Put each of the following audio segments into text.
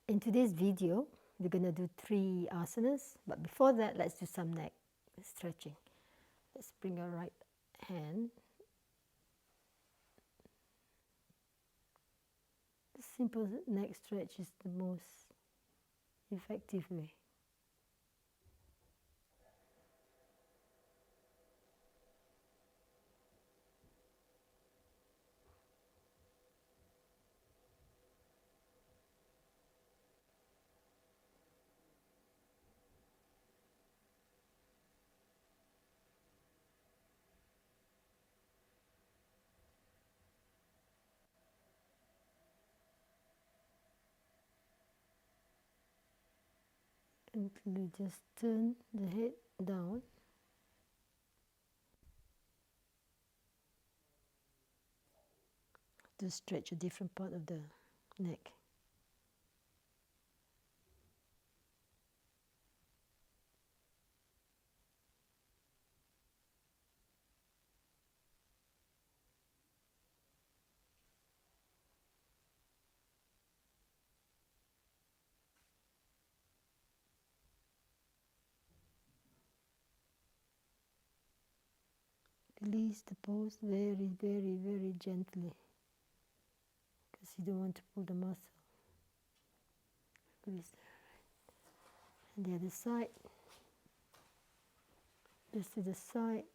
In today's video, we're going to do 3 asanas, but before that, let's do some neck stretching. Let's bring our right hand. The simple neck stretch is the most effective way. And we just turn the head down. To stretch a different part of the neck. Release the pose very, very, very gently, because you don't want to pull the muscle. Release. And the other side, just to the side.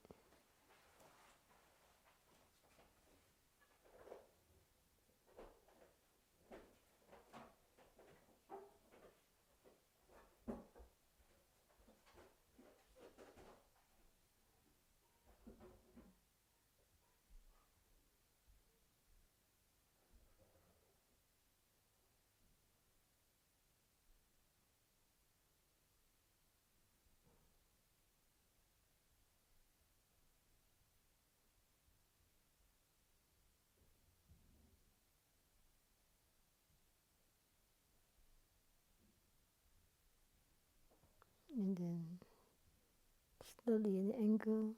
And then slowly an angle.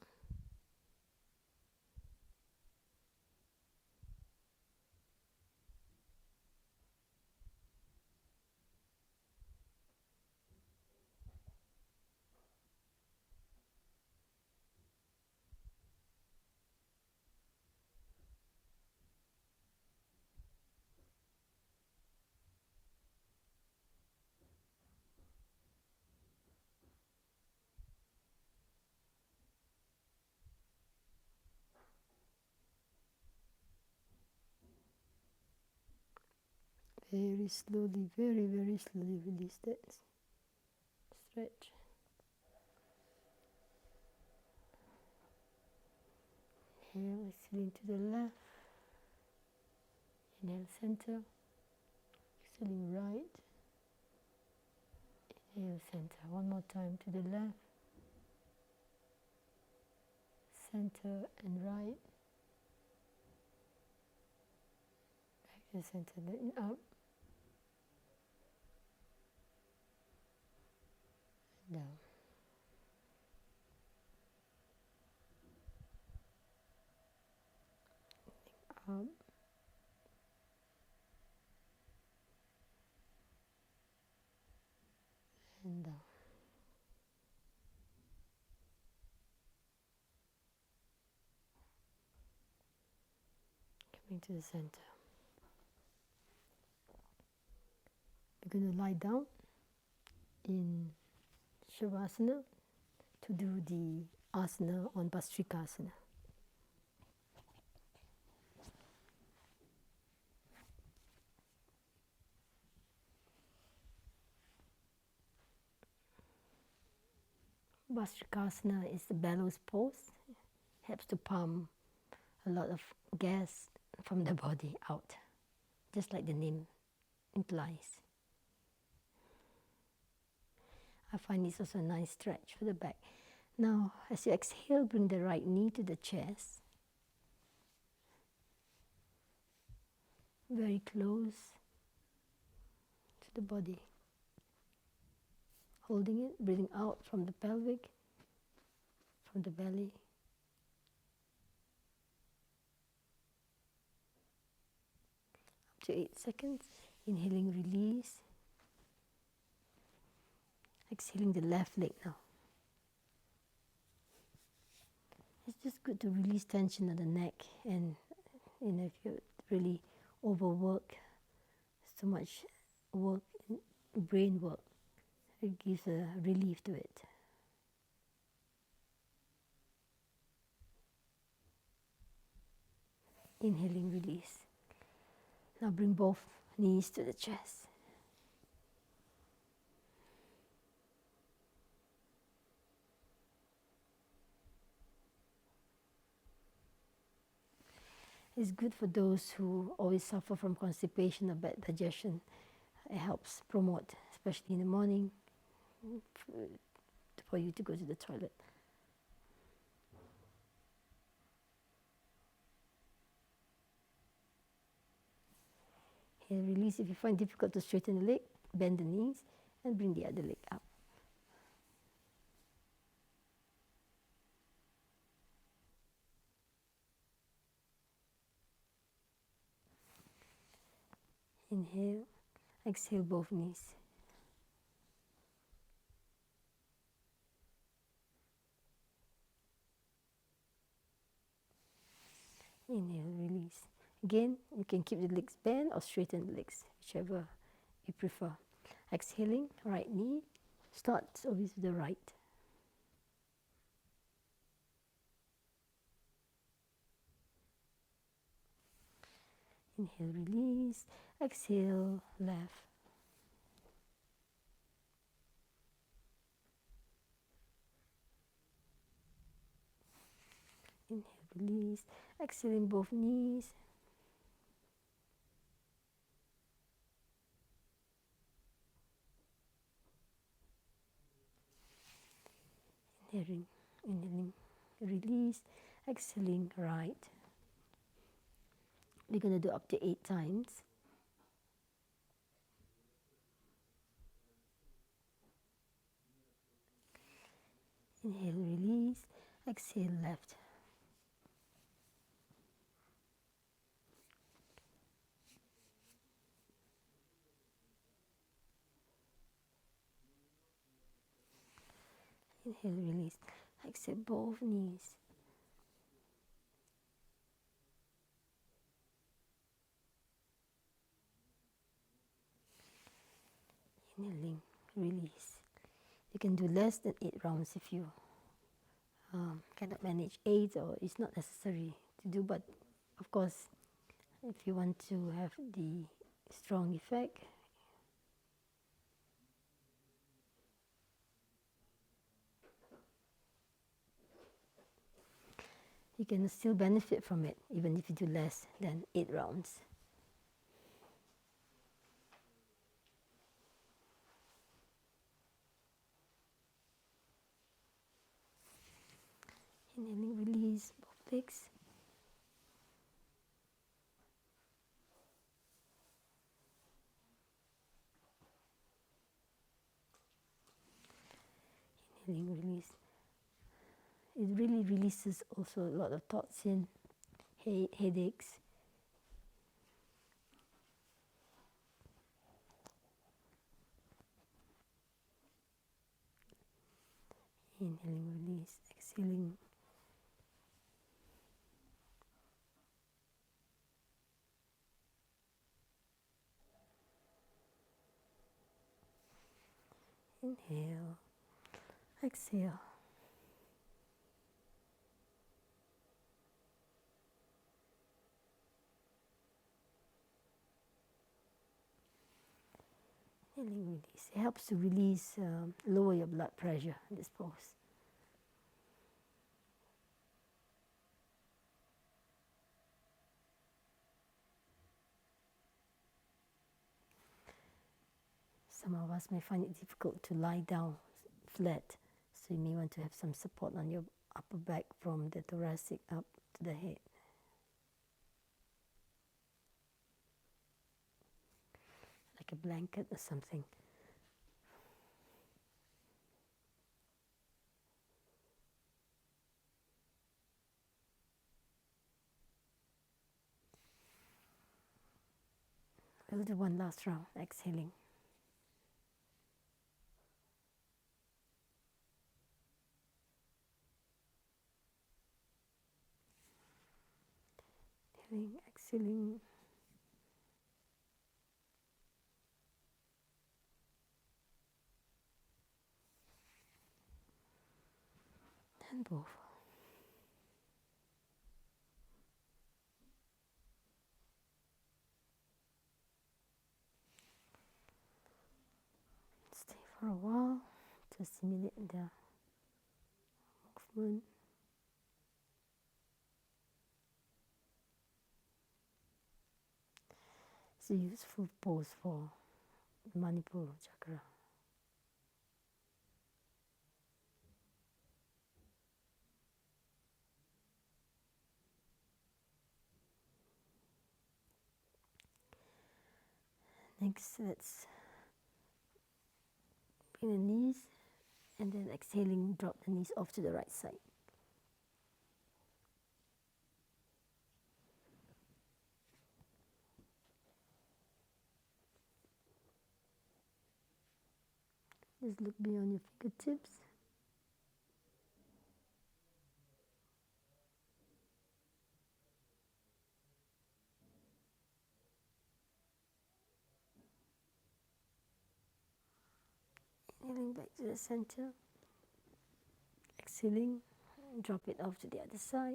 Very slowly, very, very slowly release that stretch. Inhale, exhaling to the left. Inhale, center. Exhaling right. Inhale, center. One more time to the left. Center and right. Back to the center, then up. And down. Up. And down. Coming to the center. We're going to lie down in Shavasana to do the asana on Bhastrikasana. Bhastrikasana is the bellows pose. Helps to pump a lot of gas from the body out, just like the name implies. I find this also a nice stretch for the back. Now, as you exhale, bring the right knee to the chest. Very close to the body. Holding it, breathing out from the pelvic, from the belly. Up to 8 seconds. Inhaling, release. Exhaling the left leg now. It's just good to release tension on the neck, and if you really overwork, so much work, brain work, it gives a relief to it. Inhaling, release. Now bring both knees to the chest. It's good for those who always suffer from constipation or bad digestion. It helps promote, especially in the morning, for you to go to the toilet. And release. If you find it difficult to straighten the leg, bend the knees and bring the other leg up. Inhale, exhale both knees. Inhale, release. Again, you can keep the legs bent or straighten the legs, whichever you prefer. Exhaling, right knee. Start always with the right. Inhale, release. Exhale, left. Inhale, release. Exhaling both knees. Inhaling, release. Exhaling, right. We're going to do up to 8 times. Inhale, release. Exhale, left. Inhale, release. Exhale both knees. Inhaling, release. You can do less than 8 rounds if you cannot manage 8, or it's not necessary to do, but of course, if you want to have the strong effect, you can still benefit from it even if you do less than 8 rounds. Inhaling, release both legs. Inhaling, release. It really releases also a lot of toxin, headaches. Inhaling, release. Exhaling. Inhale. Exhale. Inhaling, release. It helps to release, lower your blood pressure in this pose. Some of us may find it difficult to lie down flat, so you may want to have some support on your upper back from the thoracic up to the head. Like a blanket or something. We'll do one last round, exhaling. Inhaling, exhaling. And both. Stay for a while to simulate the movement. It's a useful pose for Manipur chakra. Next, let's bring the knees and then exhaling, drop the knees off to the right side. Just look beyond your fingertips. Inhaling back to the center. Exhaling, drop it off to the other side.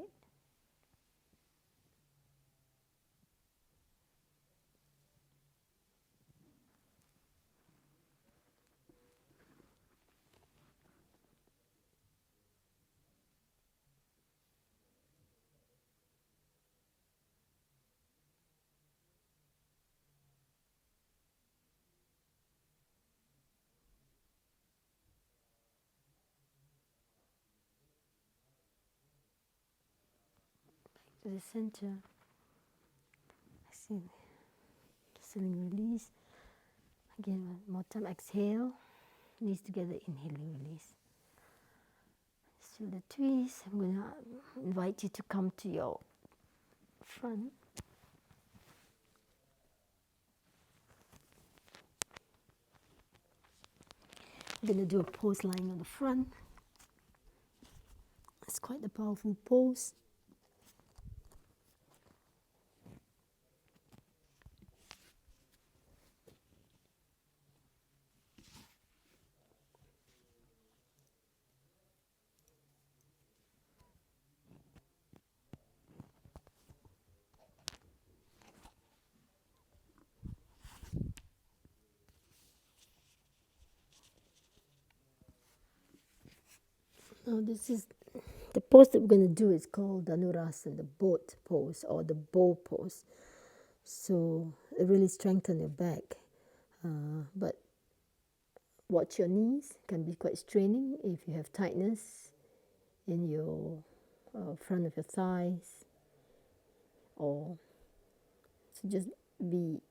To the center. Exhaling, release. Again, one more time. Exhale, knees together. Inhaling, release. Feel the twist. I'm going to invite you to come to your front. I'm going to do a pose lying on the front. It's quite a powerful pose. Now this is the pose that we're going to do is called Dhanurasana, the boat pose or the bow pose. So it really strengthens your back. But watch your knees, can be quite straining if you have tightness in your front of your thighs. Or so just be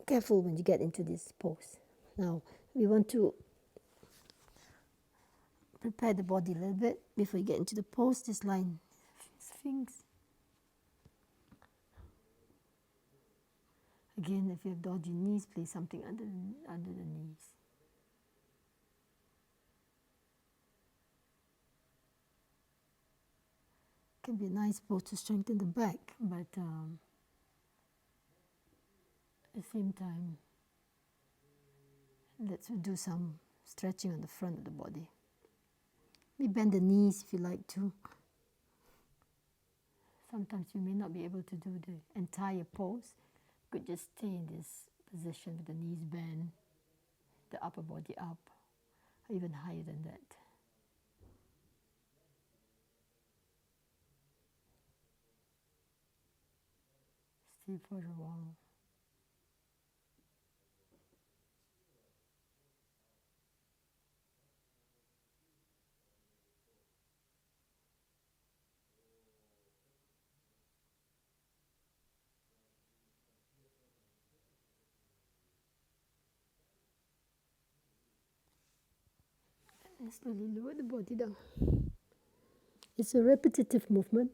careful when you get into this pose. Now we want to prepare the body a little bit before you get into the pose. Just line Sphinx. Again, if you have dodgy knees, place something under the knees. Can be a nice pose to strengthen the back, but at the same time, let's do some stretching on the front of the body. We bend the knees if you like to. Sometimes you may not be able to do the entire pose. You could just stay in this position with the knees bent, the upper body up, or even higher than that. Stay for a while. And slowly lower the body down. It's a repetitive movement.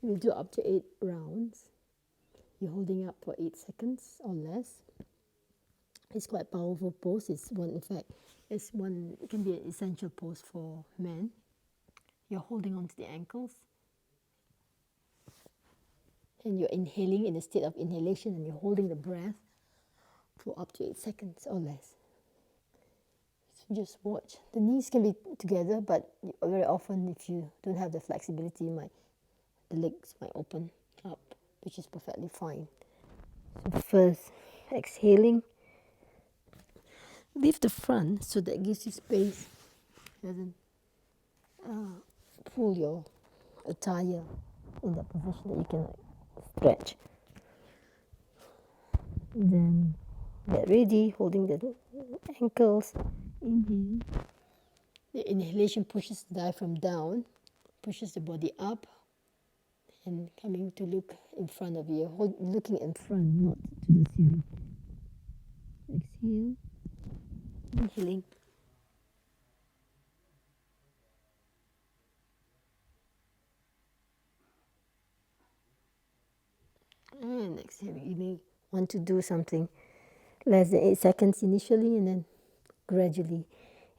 We'll do up to 8 rounds. You're holding up for 8 seconds or less. It's quite a powerful pose. In fact, it can be an essential pose for men. You're holding onto the ankles. And you're inhaling in a state of inhalation and you're holding the breath for up to 8 seconds or less. So just watch. The knees can be together, but very often if you don't have the flexibility, the legs might open up, which is perfectly fine. So first, exhaling, lift the front so that gives you space. Doesn't pull your attire in that position that you can stretch. Then get ready, holding the ankles. Inhale. The inhalation pushes the diaphragm down, pushes the body up, and coming to look in front of you. Looking in front, not to the ceiling. Exhale. Inhaling. And exhale. You may want to do something less than 8 seconds initially and then gradually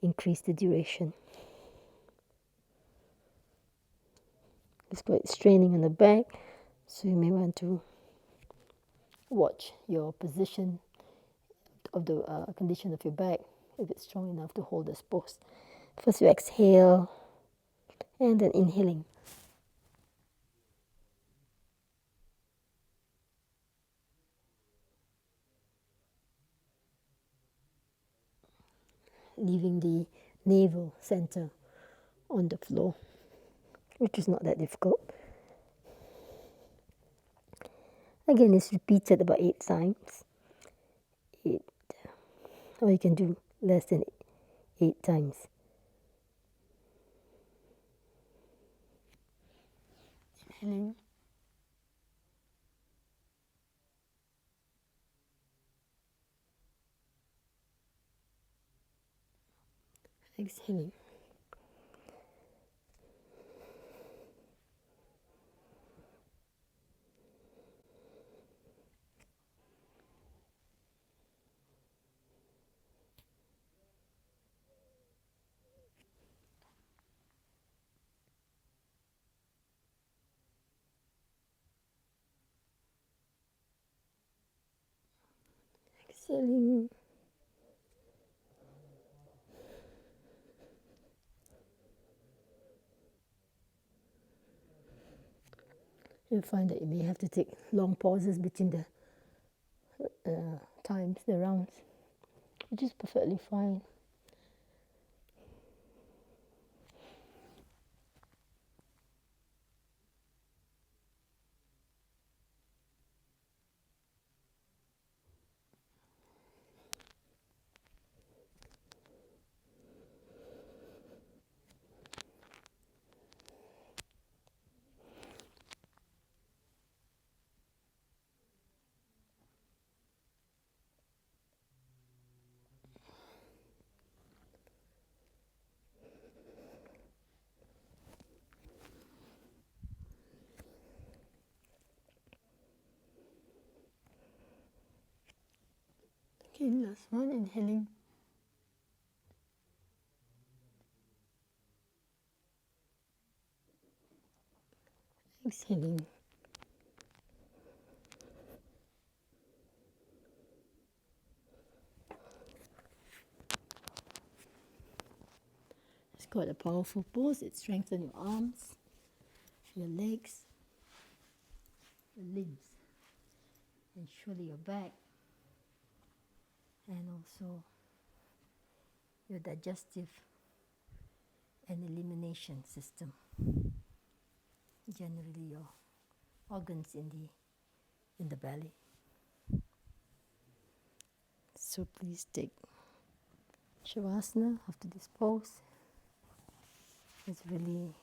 increase the duration. It's quite straining on the back, so you may want to watch your position of the condition of your back, if it's strong enough to hold this pose. First you exhale and then inhaling. Leaving the navel center on the floor, which is not that difficult. Again, it's repeated about 8 times. Or you can do less than 8 times. Inhaling. Exhaling. Exhaling. You'll find that you may have to take long pauses between the times, the rounds, which is perfectly fine. Okay, last one, inhaling. Exhaling. It's quite a powerful pose. It strengthens your arms, your legs, your limbs, and surely your back, and also your digestive and elimination system. Generally, your organs in the belly. So please take Shavasana after this pose. It's really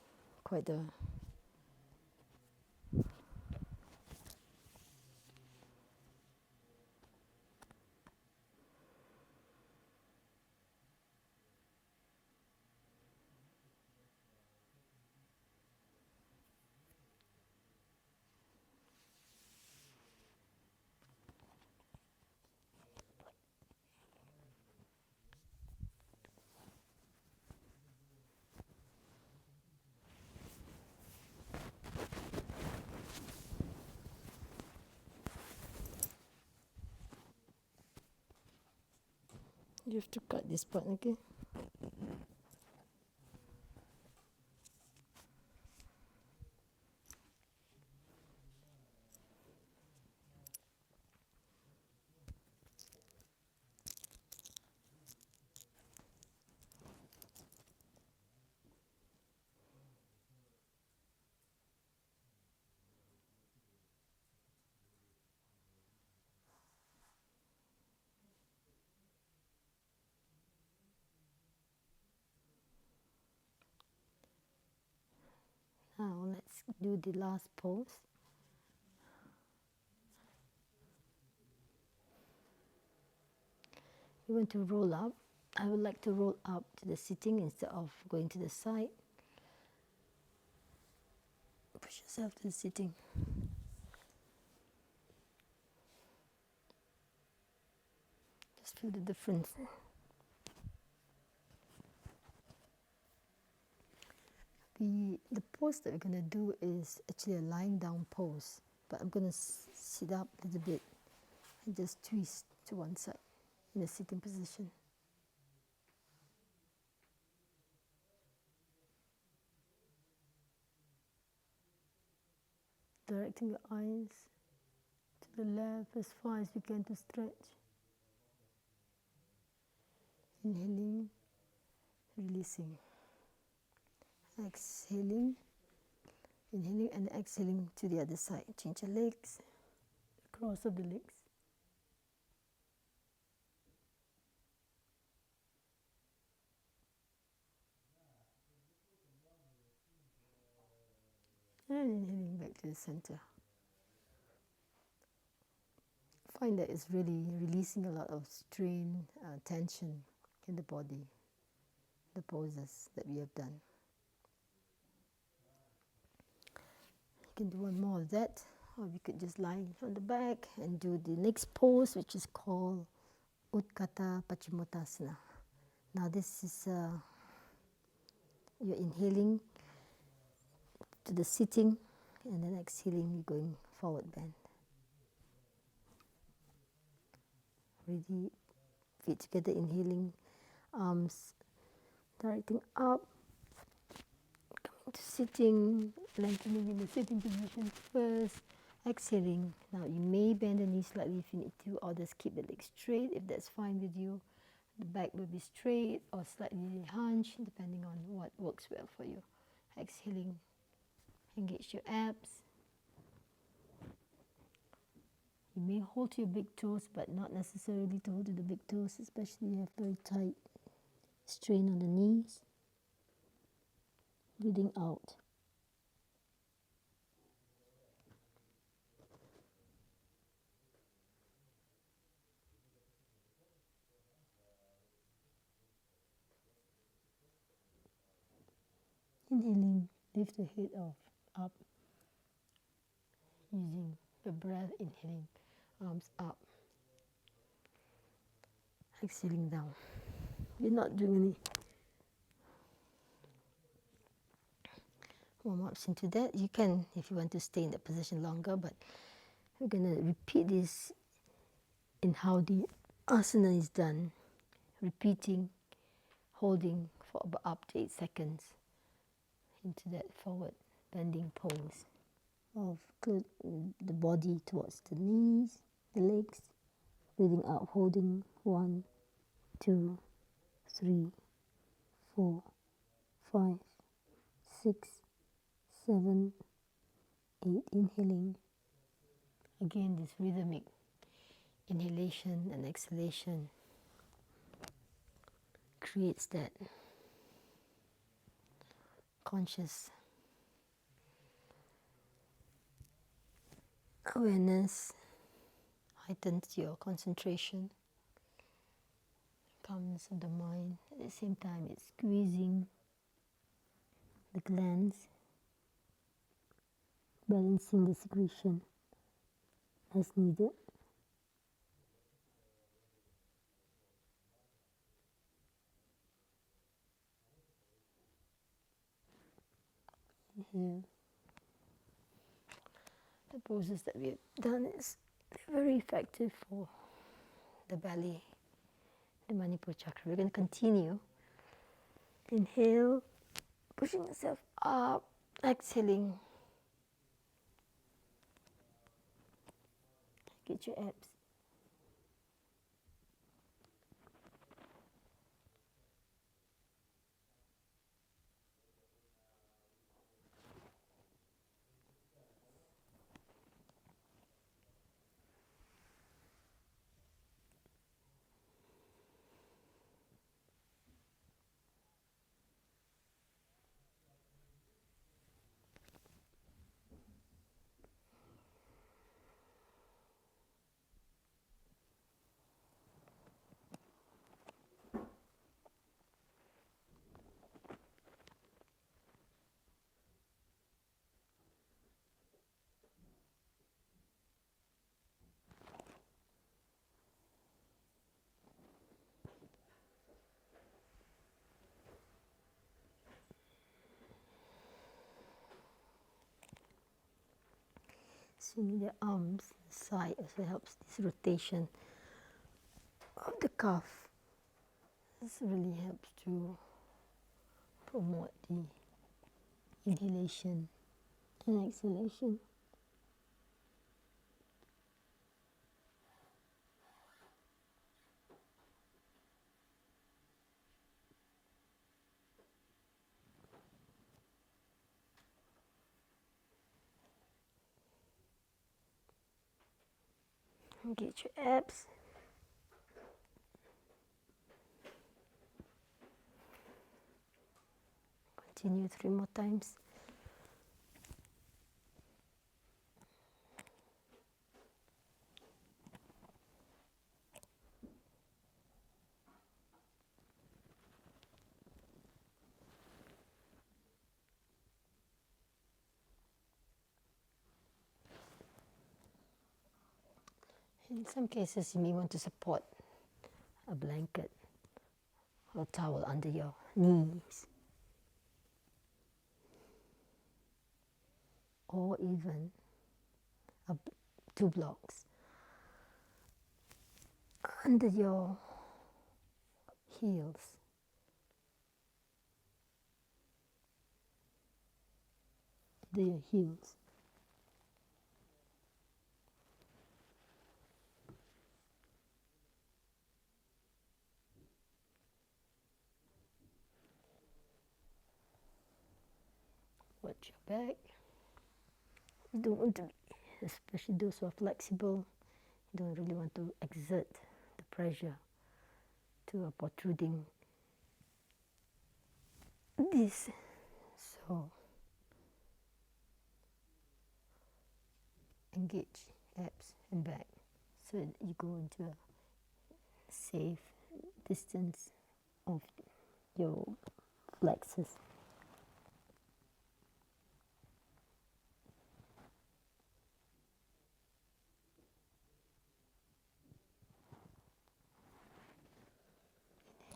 quite a You have to cut this part, okay? Now let's do the last pose. You want to roll up. I would like to roll up to the sitting instead of going to the side. Push yourself to the sitting. Just feel the difference. The pose that we're going to do is actually a lying down pose, but I'm going to sit up a little bit and just twist to one side in a sitting position. Directing your eyes to the left as far as you can to stretch. Inhaling, releasing. Exhaling, inhaling and exhaling to the other side. Change your legs, cross of the legs. And inhaling back to the center. Find that it's really releasing a lot of strain, tension in the body, the poses that we have done. You can do one more of that, or we could just lie on the back and do the next pose, which is called Utkatta Paschimottanasana. Now this is, you're inhaling to the sitting, and then exhaling, you're going forward bend. Really feet together, inhaling, arms directing up, coming to sitting, lengthening in the sitting position first, exhaling. Now you may bend the knees slightly if you need to, or just keep the legs straight if that's fine with you. The back will be straight or slightly hunched depending on what works well for you. Exhaling, engage your abs. You may hold to your big toes, but not necessarily to hold to the big toes, especially if you have very tight strain on the knees. Breathing out. Inhaling, lift the head up, using the breath, inhaling, arms up. Exhaling down. You're not doing any warm-ups into that. You can, if you want to stay in that position longer, but we're going to repeat this in how the asana is done. Repeating, holding for about up to 8 seconds into that forward bending pose of the body towards the knees, the legs. Breathing out, holding 1, 2, 3, 4, 5, 6, 7, 8. Inhaling. Again, this rhythmic inhalation and exhalation creates that conscious awareness, heightens your concentration, calmness of the mind. At the same time, it's squeezing the glands, balancing the secretion as needed. Here, the poses that we've done is very effective for the belly, the Manipur chakra. We're going to continue. Inhale, pushing yourself up, exhaling. Get your abs. Swinging the arms side also helps this rotation of the calf. This really helps to promote the inhalation and exhalation. Engage your abs. Continue 3 more times. In some cases, you may want to support a blanket or towel under your knees, or even 2 blocks under your heels. Under your heels. Watch your back. You don't want to be, especially those who are flexible, you don't really want to exert the pressure to a protruding disc. So engage abs and back so that you go into a safe distance of your flexors.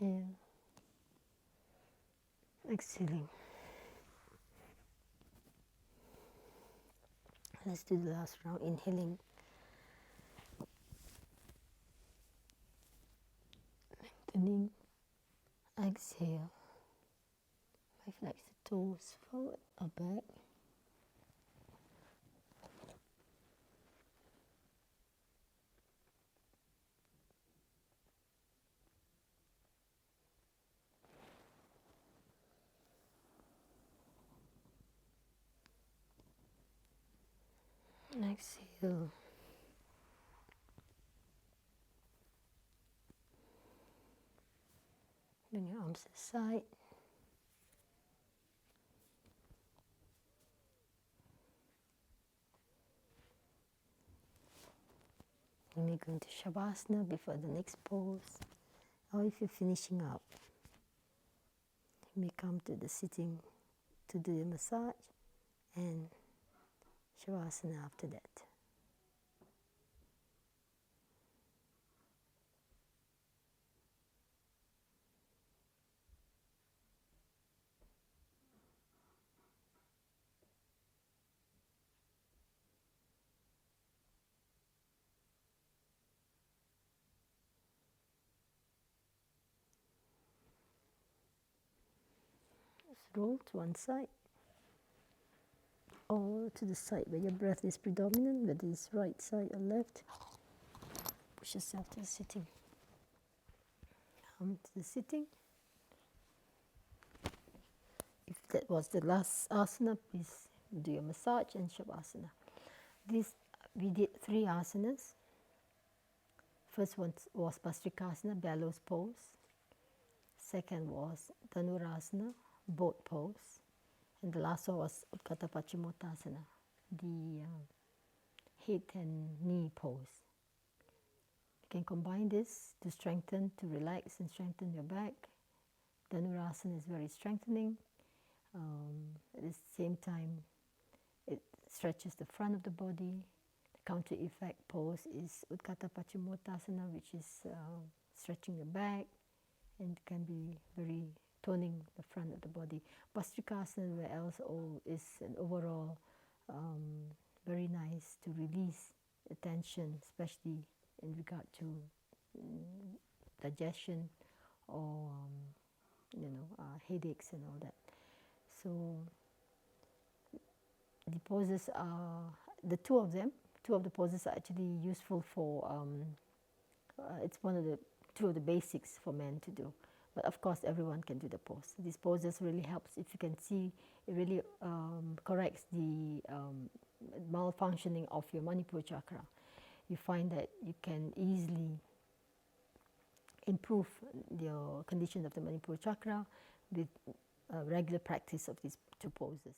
Inhale, exhaling. Let's do the last round. Inhaling, lengthening. Exhale. Flex the toes forward or back. And exhale. Bring your arms to the side. You may go into Shavasana before the next pose. Or if you're finishing up, you may come to the sitting to do the massage and Shavasana after that. roll to one side or to the side where your breath is predominant, whether it's right side or left. Push yourself to the sitting. To the sitting. If that was the last asana, please do your massage and shavasana. We did 3 asanas. First one was Bhastrikasana, bellows pose. Second was Dhanurasana, boat pose. And the last one was Utthata Paschimottanasana, the head and knee pose. You can combine this to strengthen, to relax and strengthen your back. Dhanurasana is very strengthening. At the same time, it stretches the front of the body. The counter effect pose is Utthata Paschimottanasana, which is stretching the back and can be very toning the front of the body. Bhastrikasana, where else is an overall very nice to release the tension, especially in regard to digestion or headaches and all that. So the poses are two of the poses are actually useful for it's two of the basics for men to do, but of course everyone can do the pose. These poses really helps. If you can see, it really corrects the malfunctioning of your Manipur chakra. You find that you can easily improve your condition of the Manipur chakra with regular practice of these 2 poses.